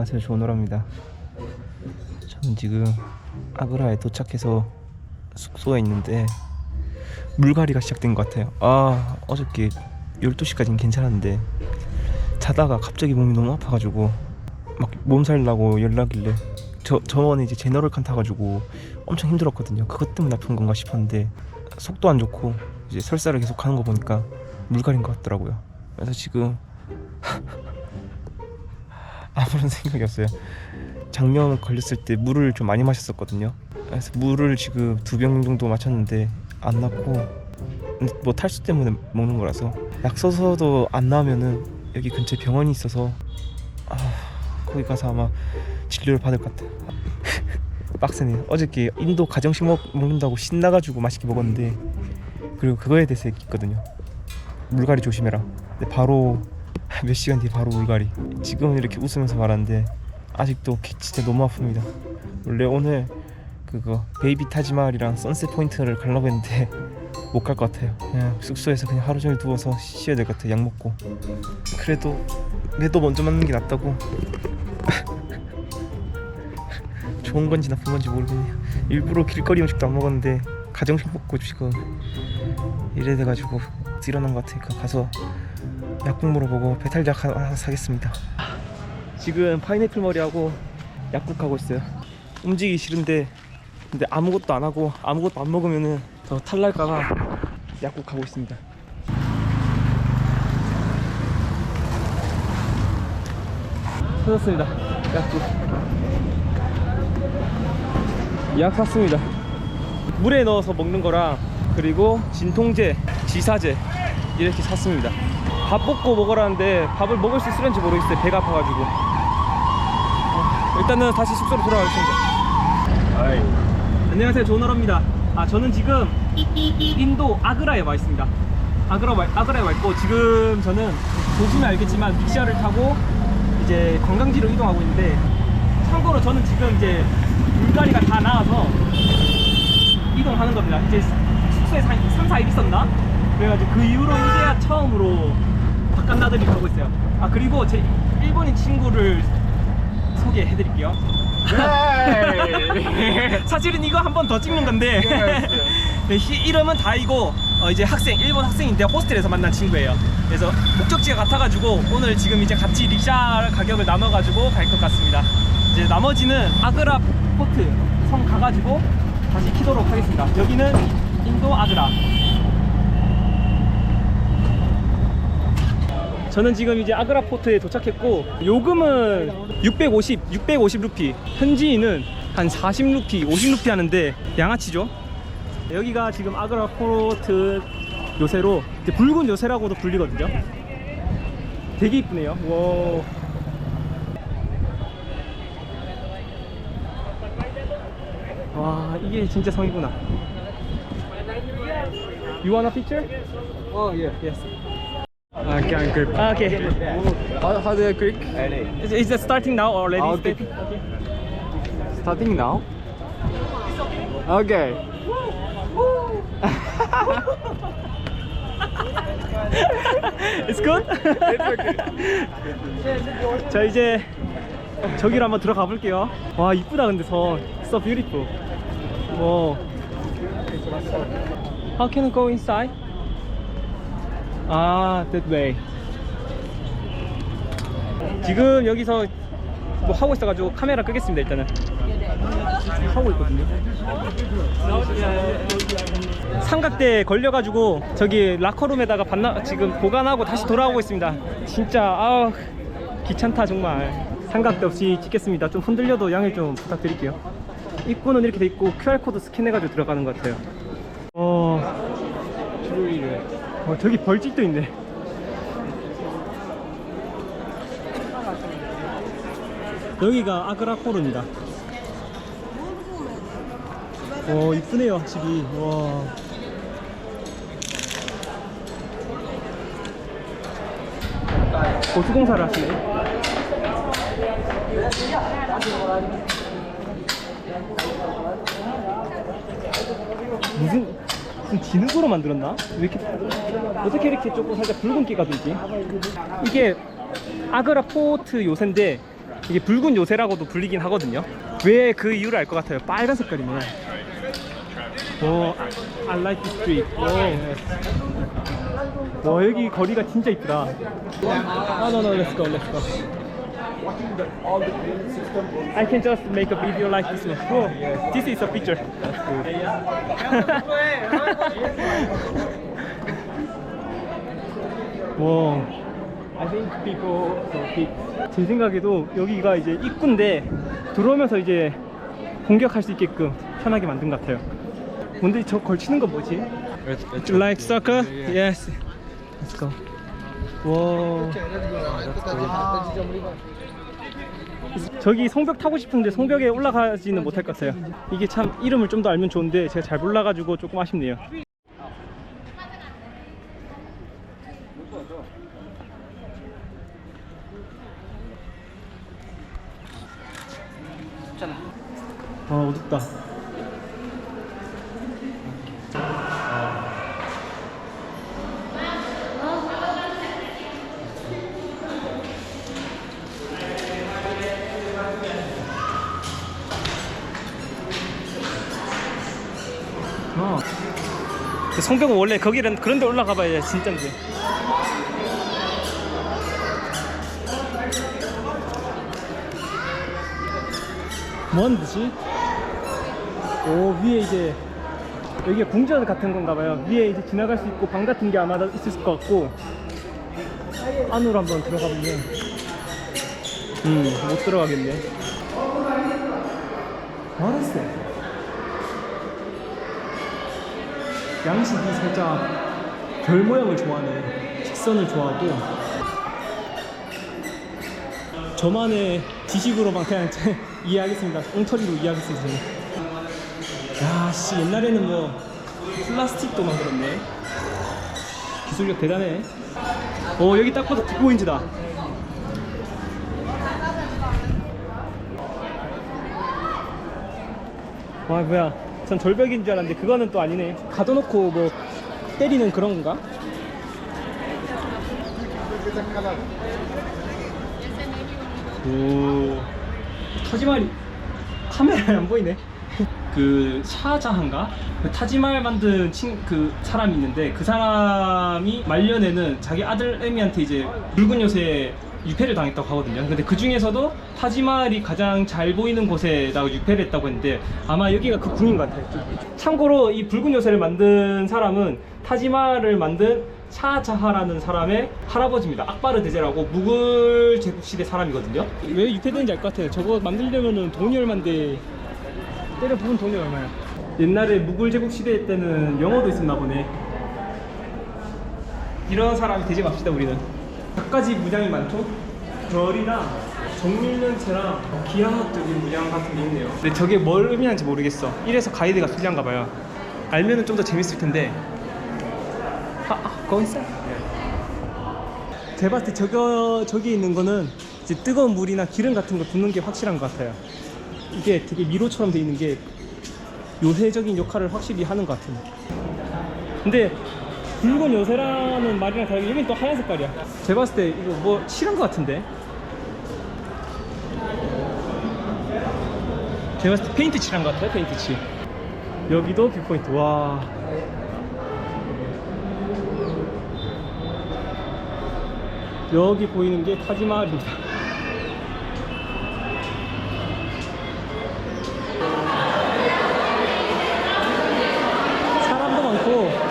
안녕하세요, 조노라입니다. 저는 지금 아그라에 도착해서 숙소에 있는데 물갈이가 시작된 것 같아요. 어저께 12시까지는 괜찮았는데 자다가 갑자기 몸이 너무 아파가지고 막 몸살 나고 연락길래 저번에 이제 제너럴칸 타가지고 엄청 힘들었거든요. 그것 때문에 아픈 건가 싶었는데 속도 안 좋고 이제 설사를 계속 하는 거 보니까 물갈인 것 같더라고요. 그래서 지금 아무런 생각이 없어요. 작년 걸렸을 때 물을 좀 많이 마셨었거든요. 그래서 물을 지금 2병 정도 마셨는데 안 났고, 뭐 탈수 때문에 먹는 거라서 약 써서도 안 나오면은 여기 근처에 병원이 있어서 거기 가서 아마 진료를 받을 것 같아요. 빡세네. 어저께 인도 가정식 먹는다고 신나가지고 맛있게 먹었는데, 그리고 그거에 대해서 얘기했거든요. 물갈이 조심해라. 근데 바로 몇 시간 뒤에 바로 물갈이. 지금은 이렇게 웃으면서 말하는데 아직도 진짜 너무 아픕니다. 원래 오늘 그거 베이비 타지마할이랑 선셋 포인트를 가려고 했는데 못 갈 것 같아요. 그냥 숙소에서 그냥 하루 종일 누워서 쉬어야 될 것 같아요. 약 먹고. 그래도 먼저 맞는 게 낫다고. 좋은 건지 나쁜 건지 모르겠네요. 일부러 길거리 음식도 안 먹었는데 가정식 먹고 지금 이래 돼가지고 일어난 것 같으니까 가서 약국 물어보고 배탈약 하나 사겠습니다. 지금 파인애플 머리하고 약국 가고 있어요. 움직이기 싫은데 근데 아무것도 안 하고 아무것도 안 먹으면은 더 탈날까봐 약국 가고 있습니다. 찾았습니다. 약국. 약 샀습니다. 물에 넣어서 먹는 거랑 그리고 진통제, 지사제 이렇게 샀습니다. 밥 볶고 먹으라는데 밥을 먹을 수 있을지 모르겠어요. 배가 아파가지고. 일단은 다시 숙소로 돌아가겠습니다. 안녕하세요, 조너러입니다. 저는 지금 인도 아그라에 와 있습니다. 아그라에 와 있고, 지금 저는 보시면 알겠지만 빅샤를 타고 이제 관광지로 이동하고 있는데, 참고로 저는 지금 이제 물갈이가 다 나와서 이동하는 겁니다. 이제 숙소에 3, 4일 있었나? 그래가지고 그 이후로 이제야 처음으로 바깥 나들이를 하고 있어요. 그리고 제 일본인 친구를 소개해드릴게요. 사실은 이거 한 번 더 찍는 건데 이름은 다이고 이제 일본 학생인데 호스텔에서 만난 친구예요. 그래서 목적지가 같아가지고 오늘 지금 이제 같이 릭샤 가격을 나눠가지고 갈 것 같습니다. 이제 나머지는 아그라 포트 성 가가지고 다시 키도록 하겠습니다. 여기는 인도 아그라. 저는 지금 이제 아그라 포트에 도착했고, 요금은 650 루피, 현지인은 한 40 루피, 50 루피 하는데 양아치죠. 여기가 지금 아그라 포트 요새로 이제 붉은 요새라고도 불리거든요. 되게 이쁘네요. 와, 이게 진짜 성이구나. You want a picture? Oh yeah. Yes. Can grip. Okay. How do I click? Is it starting now or already? Okay. Okay. Starting now. Okay. It's good? It's okay. 자, 이제 저기로 한번 들어가 볼게요. 와, 이쁘다. 근데 선 So beautiful. 와. How can I go inside? That way. 지금 여기서 뭐 하고 있어가지고 카메라 끄겠습니다. 일단은 하고 있거든요. 삼각대에 걸려가지고 저기 라커룸에다가 지금 보관하고 다시 돌아오고 있습니다. 진짜 귀찮다 정말. 삼각대 없이 찍겠습니다. 좀 흔들려도 양해 좀 부탁드릴게요. 입구는 이렇게 돼 있고 QR코드 스캔해가지고 들어가는 것 같아요. 저기 벌집도 있네. 여기가 아그라 포르입니다. 이쁘네요 집이. 와. 보수공사를 하시네. 무슨 진흙으로 만들었나? 왜 이렇게 어떻게 이렇게 조금 살짝 붉은기가 돌지? 이게 아그라 포트 요새인데 이게 붉은 요새라고도 불리긴 하거든요. 왜 그 이유를 알 것 같아요. 빨간 색깔이네. 오, I like this street. 와, 여기 거리가 진짜 이쁘다. No, let's go. I can just make a video like this one. Oh, this is a picture. 와, I think people pick. 제 생각에도 여기가 이제 입구인데 들어오면서 이제 공격할 수 있게끔 편하게 만든 것 같아요. 근데 저 걸치는 건 뭐지? Like soccer? Yes. Let's go. 와. 저기 성벽 타고 싶은데 성벽에 올라가지는 못할 것 같아요. 이게 참 이름을 좀 더 알면 좋은데 제가 잘 몰라가지고 조금 아쉽네요. 아, 어둡다. 성벽은 원래 거기는 그런 데 올라가 봐야 진짠데. 뭐 하는 듯이? 오, 위에 이제 여기가 궁전 같은 건가 봐요. 위에 이제 지나갈 수 있고 방 같은 게 아마 있을 것 같고, 안으로 한번 들어가 보면 못 들어가겠네. 알았어. 양식이 살짝 별 모양을 좋아하네. 직선을 좋아하고 저만의 지식으로만 그냥 이해하겠습니다. 엉터리로 이해하겠습니다. 야씨, 옛날에는 뭐 플라스틱도 만들었네. 기술력 대단해. 여기 딱 봐도 빅보인즈다. 와, 뭐야, 전 절벽인 줄 알았는데 그거는 또 아니네. 가둬놓고 뭐 때리는 그런 건가? 오, 타지마할이 카메라에 안 보이네. 그 샤자한가? 그 타지마할 만든 그 사람이 있는데, 그 사람이 말년에는 자기 아들 에미한테 이제 붉은 요새 유폐를 당했다고 하거든요. 근데 그 중에서도 타지마할이 가장 잘 보이는 곳에다가 유폐를 했다고 했는데 아마 여기가 그 궁인 것 같아요. 참고로 이 붉은 요새를 만든 사람은 타지마할을 만든 샤자하라는 사람의 할아버지입니다. 악바르 대제라고 무굴 제국 시대 사람이거든요. 왜 유폐되는지 알 것 같아요. 저거 만들려면은 돈이 얼만데, 때려 부은 돈이 얼마야? 옛날에 무굴 제국 시대 때는 영어도 있었나 보네. 이런 사람이 되지 맙시다, 우리는. 갖가지 문양이 많죠? 별이랑 정밀련체랑 기하학적인 문양 같은 게 있네요. 근데 저게 뭘 의미하는지 모르겠어. 이래서 가이드가 필요한가 봐요. 알면은 좀 더 재밌을 텐데. 거기 있어? 제가 봤을 때 저기 있는 거는 이제 뜨거운 물이나 기름 같은 걸 붓는 게 확실한 것 같아요. 이게 되게 미로처럼 돼 있는 게 요새적인 역할을 확실히 하는 것 같아요. 근데 붉은 요새라는 말이랑 다르게 여긴 또 하얀 색깔이야. 제가 봤을 때 이거 뭐 칠한 것 같은데? 제가 봤을 때 페인트 칠한 것 같아요. 페인트 칠. 여기도 뷰포인트. 와, 여기 보이는 게 타지마할입니다. 사람도 많고.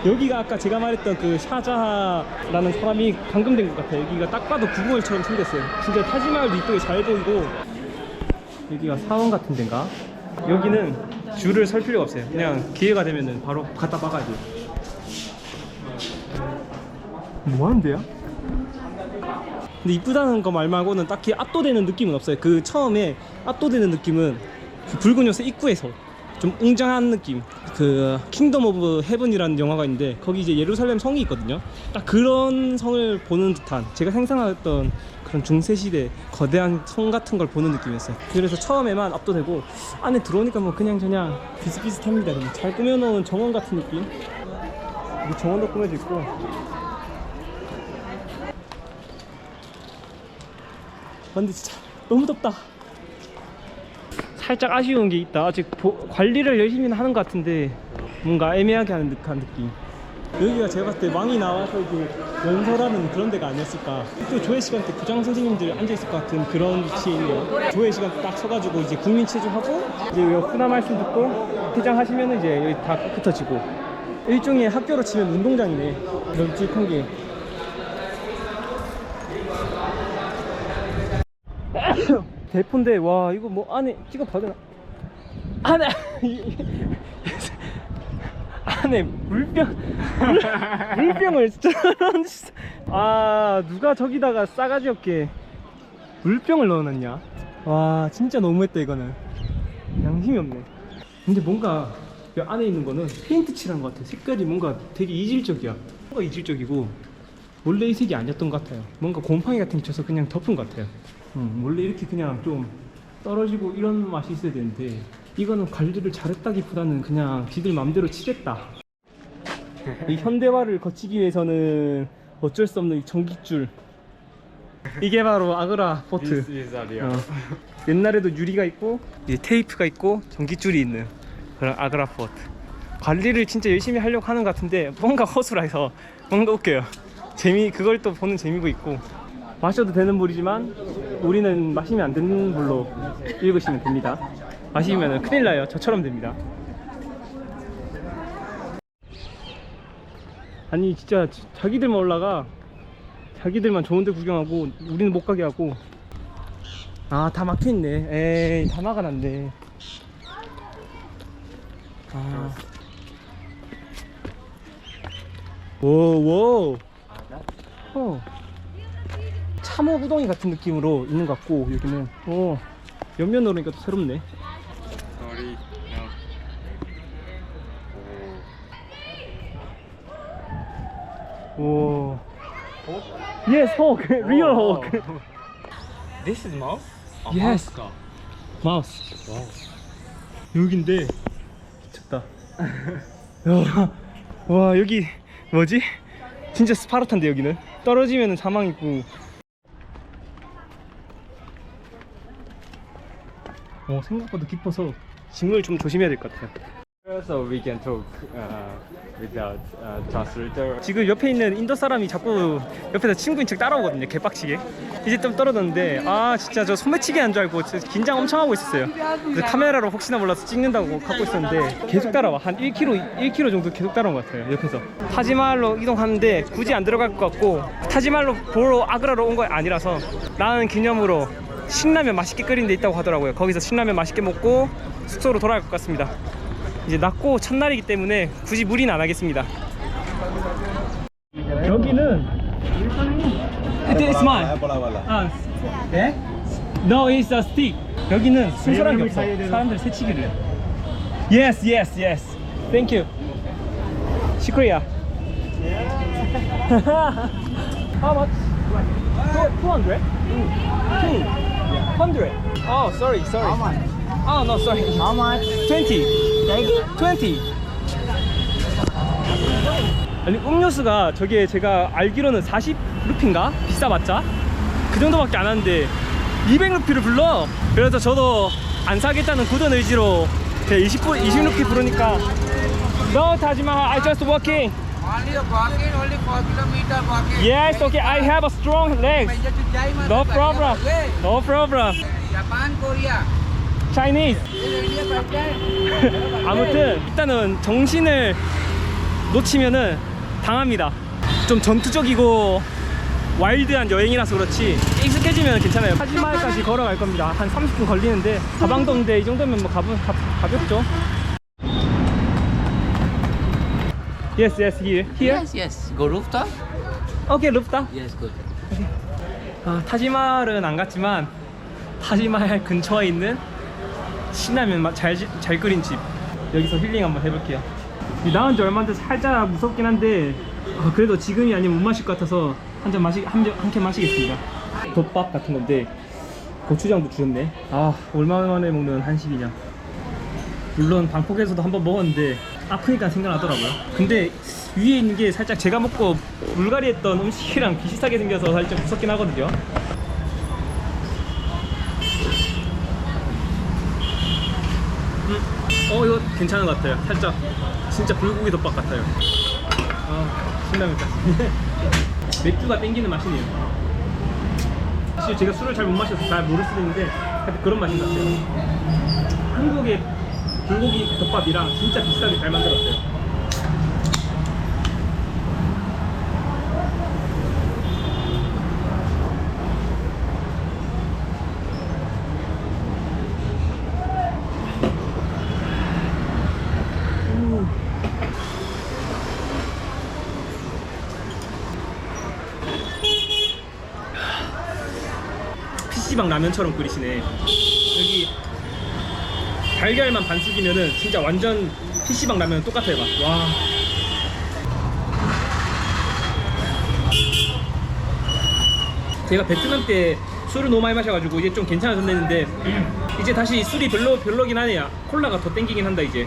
여기가 아까 제가 말했던 그 샤자하라는 사람이 감금된 것 같아요. 여기가 딱 봐도 구멍을처럼 생겼어요. 진짜 타지마할도 이쁘게 잘 보이고. 여기가 사원 같은 데인가? 여기는 줄을 설 필요가 없어요. 그냥 기회가 되면은 바로 갖다 박아야 돼요. 뭐 하는 데야? 근데 이쁘다는 거 말 말고는 딱히 압도되는 느낌은 없어요. 그 처음에 압도되는 느낌은 그 붉은 요새 입구에서 좀 웅장한 느낌. 그 킹덤 오브 헤븐이라는 영화가 있는데 거기 이제 예루살렘 성이 있거든요. 딱 그런 성을 보는 듯한, 제가 상상했던 그런 중세시대 거대한 성 같은 걸 보는 느낌이었어요. 그래서 처음에만 압도되고 안에 들어오니까 뭐 그냥 비슷비슷합니다. 그냥 잘 꾸며놓은 정원 같은 느낌. 여기 정원도 꾸며져 있고. 근데 진짜 너무 덥다. 살짝 아쉬운 게 있다. 아직 관리를 열심히 하는 것 같은데 뭔가 애매하게 하는 듯한 느낌. 여기가 제가 봤을 때 왕이 나와서 이제 연설하는 그런 데가 아니었을까. 또 조회 시간 때 부장 선생님들 앉아있을 것 같은 그런 위치에 있네요. 조회 시간 딱 서가지고 이제 국민 체조하고 이제 훈화 말씀 듣고 퇴장하시면 이제 여기 다 흩어지고, 일종의 학교로 치면 운동장이네. 널찍한 게. 대포인데 와 이거 뭐 안에 찍어봐도 되나? 안에 안에 물병을 진짜 아 누가 저기다가 싸가지 없게 물병을 넣어놨냐. 와 진짜 너무했다 이거는. 양심이 없네. 근데 뭔가 이 안에 있는 거는 페인트 칠한 것 같아. 색깔이 뭔가 되게 이질적이야. 뭔가 이질적이고 원래 이 색이 아니었던 것 같아요. 뭔가 곰팡이 같은 게 쳐서 그냥 덮은 것 같아요. 원래 이렇게 그냥 좀 떨어지고 이런 맛이 있어야 되는데 이거는 관리를 잘했다기보다는 그냥 지들 맘대로 칠했다. 이 현대화를 거치기 위해서는 어쩔 수 없는 이 전깃줄, 이게 바로 아그라 포트. 옛날에도 유리가 있고 이제 테이프가 있고 전깃줄이 있는 그런 아그라 포트. 관리를 진짜 열심히 하려고 하는 것 같은데 뭔가 허술해서 뭔가 웃겨요. 그걸 또 보는 재미도 있고. 마셔도 되는 물이지만 우리는 마시면 안 되는 물로 읽으시면 됩니다. 마시면 큰일 나요. 저처럼 됩니다. 아니 진짜 자기들만 올라가, 자기들만 좋은데 구경하고 우리는 못 가게 하고. 아 다 막혀있네. 에이 다 막아놨네. 아 오오 참호 구덩이 같은 느낌으로 있는 것 같고, 여기는 옆면으로 오니까 또 새롭네. 오. Yes, Hulk. Real Hulk. This is mouse? Yes. 마우스. 여긴데 미쳤다. 와 여기 뭐지? 진짜 스파르타인데 여기는 떨어지면은 사망이고. 생각보다 깊어서 짐을 좀 조심해야 될 것 같아요. So we can talk without translator. 지금 옆에 있는 인도 사람이 자꾸 옆에서 친구인 척 따라오거든요. 개빡치게. 이제 좀 떨어졌는데 아 진짜 저 소매치기 한 줄 알고 진짜 긴장 엄청 하고 있었어요. 그래서 카메라로 혹시나 몰라서 찍는다고 갖고 있었는데 계속 따라와. 한 1km 정도 계속 따라온 것 같아요. 옆에서. 타지마할로 이동하는데 굳이 안 들어갈 것 같고, 타지마할로 보러 아그라로 온 거 아니라서 나는 기념으로 신라면 맛있게 끓인 데 있다고 하더라고요. 거기서 신라면 맛있게 먹고 숙소로 돌아갈 것 같습니다. 이제 낮고 첫날이기 때문에 굳이 무리는 안 하겠습니다. 여기는 It's mine. 네? No, it's a stick. 여기는 순서란 게 없어. 사람들 새치기를. Yes. Thank you. 시크리야. How much? 200? 200. Oh, sorry. How much? Oh, no, sorry. How much? 20. 20. 아니 음료수가 저게 제가 알기로는 40루피인가? 비싸봤자? 그 정도밖에 안 하는데 200루피를 불러. 그래서 저도 안 사겠다는 굳은 의지로 20루피 부르니까 No, Taj Mahal, I just walking. Only walking, only 4 kilometer walking. Yes, okay, I have a strong legs. No problem. No problem. Japan, Korea. Chinese. India, Pakistan. 아무튼 일단은 정신을 놓치면은 당합니다. 좀 전투적이고 와일드한 여행이라서 그렇지 익숙해지면 괜찮아요. 타지마할까지 걸어갈 겁니다. 한 30분 걸리는데 가방도 없는데 이 정도면 뭐 가볍죠. Yes, here. Yes. Go rooftop? Okay, rooftop. Yes, good. 타지마할은 안 갔지만 타지마할 근처에 있는 신라면 잘 끓인 집, 여기서 힐링 한번 해볼게요. 나온 지 얼마 안 돼서 살짝 무섭긴 한데 그래도 지금이 아니면 못 마실 것 같아서 한 캔 마시겠습니다. 덮밥 같은 건데 고추장도 주셨네. 얼마 만에 먹는 한식이냐. 물론 방콕에서도 한번 먹었는데 아프니까 생각나더라고요. 근데 위에 있는 게 살짝 제가 먹고 물갈이 했던 음식이랑 비슷하게 생겨서 살짝 무섭긴 하거든요. 괜찮은 것 같아요. 살짝 진짜 불고기 덮밥 같아요. 아, 신납니다. 맥주가 땡기는 맛이네요. 사실 제가 술을 잘 못 마셔서 잘 모를 수도 있는데 하여튼 그런 맛인 것 같아요. 한국의 불고기 덮밥이랑 진짜 비슷하게 잘 만들었어요. PC방 라면처럼 끓이시네. 여기 달걀만 반숙이면은 진짜 완전 PC방 라면 똑같아요. 맛. 와. 제가 베트남 때 술을 너무 많이 마셔가지고 이제 좀 괜찮아졌는데 이제 다시 술이 별로긴 하네요. 콜라가 더 땡기긴 한다 이제.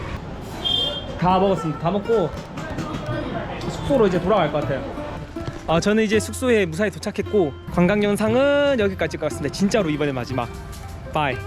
다 먹었습니다. 다 먹고 숙소로 이제 돌아갈 것 같아요. 저는 이제 숙소에 무사히 도착했고 관광 영상은 여기까지 찍었습니다. 진짜로 이번에 마지막. 바이.